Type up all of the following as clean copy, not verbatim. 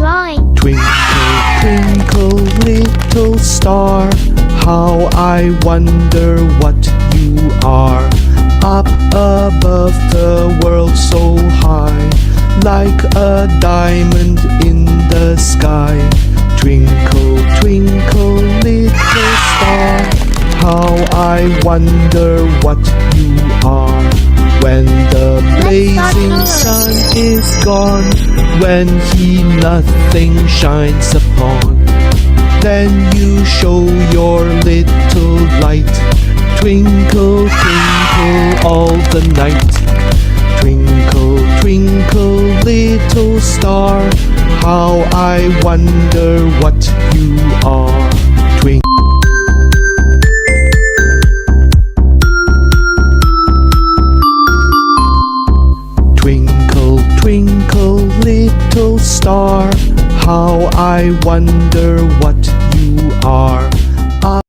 drawing. Twinkle, twinkle, little star, how I wonder what you are. Up above the world so high, like a diamond in the sky. Twinkle, twinkle, little star, how I wonder what you are. When the blazing sun is gone, when he nothing shines upon, then you show your little light. Twinkle, twinkle all the night. Twinkle, twinkle, little star, how I wonder what you are. Twinkle. Twinkle, twinkle, little star, how I wonder what you are. Oh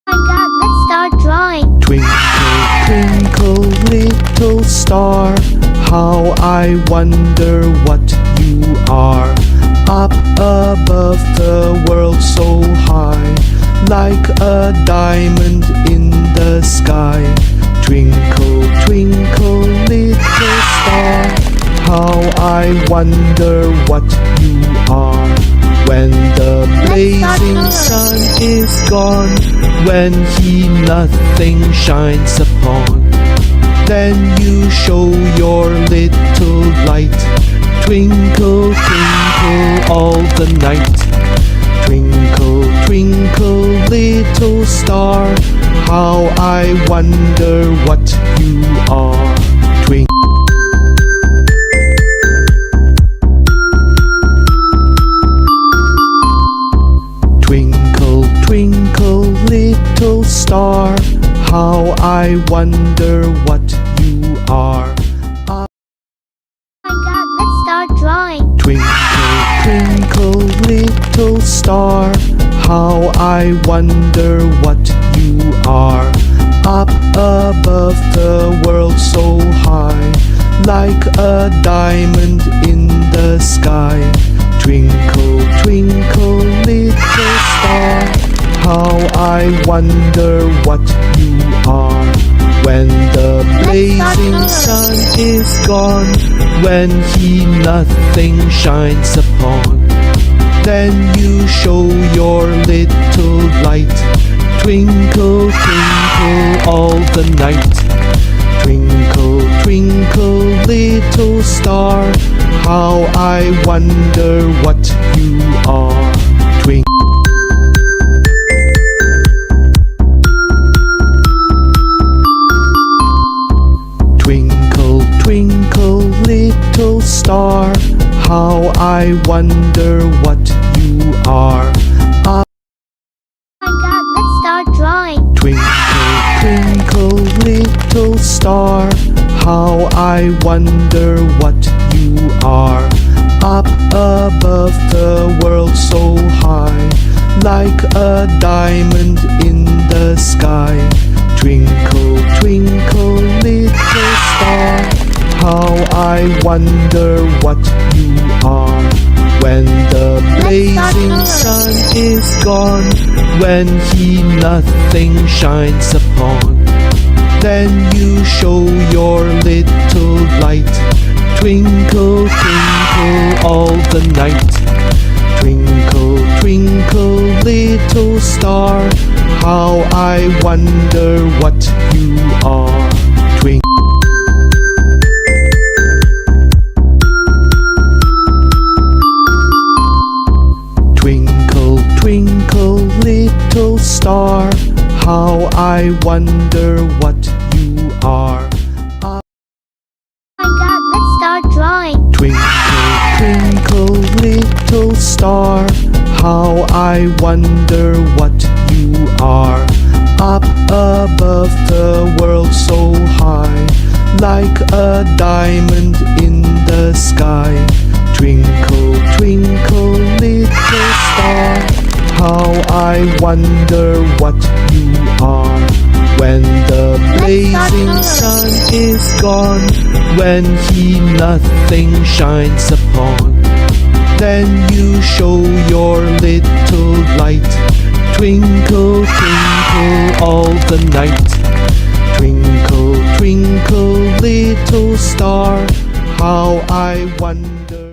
my god, let's start drawing. Twinkle, twinkle, little star, how I wonder what you are. Up above the world so high, like a diamond in the sky. Twinkle, twinkle, little star, how I wonder what you are. When the blazing sun is gone, when he nothing shines upon, then you show your little light. Twinkle, twinkle all the night. Twinkle, twinkle, little star, how I wonder what you are. Twinkle. Twinkle, twinkle, little star, how I wonder what you are. Oh my god, let's start drawing. Twinkle, twinkle, little star, how I wonder what you are. Up above the world so high, like a diamond in the sky. Twinkle, twinkle, little star, how I wonder what you are. When the blazing sun is gone, when he nothing shines upon, then you show your little light. Twinkle, twinkle all the night. Twinkle, twinkle, little star, how I wonder what you are. Twinkle. Twinkle, twinkle, little star, how I wonder what you are. Oh my god, let's start drawing. Twinkle, twinkle, little star, how I wonder what you are. Up above the world so high, like a diamond in the sky. Twinkle, twinkle, little star, how I wonder what you are. When the blazing sun is gone, when he nothing shines upon, then you show your little light. Twinkle, twinkle all the night. Twinkle, twinkle, little star, how I wonder what you are. Twinkle. Twinkle, twinkle, little star, how I wonder what you are. Oh my god, let's start drawing. Twinkle, twinkle, little star, how I wonder what you are. Up above the world so high, like a diamond in the sky. Twinkle, twinkle, little star, how I wonder what you are. When the blazing sun is gone, when he nothing shines upon, then you show your little light. Twinkle, twinkle all the night. Twinkle, twinkle little star, how I wonder